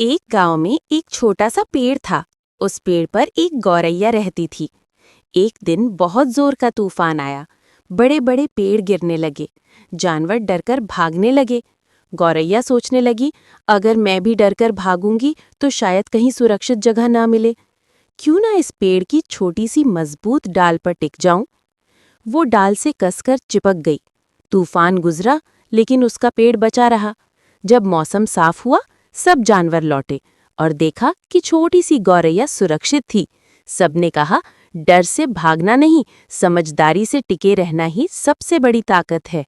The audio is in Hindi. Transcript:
एक गांव में एक छोटा सा पेड़ था। उस पेड़ पर एक गौरैया रहती थी। एक दिन बहुत जोर का तूफान आया। बड़े बड़े पेड़ गिरने लगे। जानवर डरकर भागने लगे। गौरैया सोचने लगी, अगर मैं भी डरकर भागूंगी तो शायद कहीं सुरक्षित जगह ना मिले। क्यों ना इस पेड़ की छोटी सी मजबूत डाल पर टिक जाऊं। वो डाल से कसकर चिपक गई। तूफान गुजरा, लेकिन उसका पेड़ बचा रहा। जब मौसम साफ हुआ, सब जानवर लौटे और देखा कि छोटी सी गौरैया सुरक्षित थी। सबने कहा, डर से भागना नहीं, समझदारी से टिके रहना ही सबसे बड़ी ताकत है।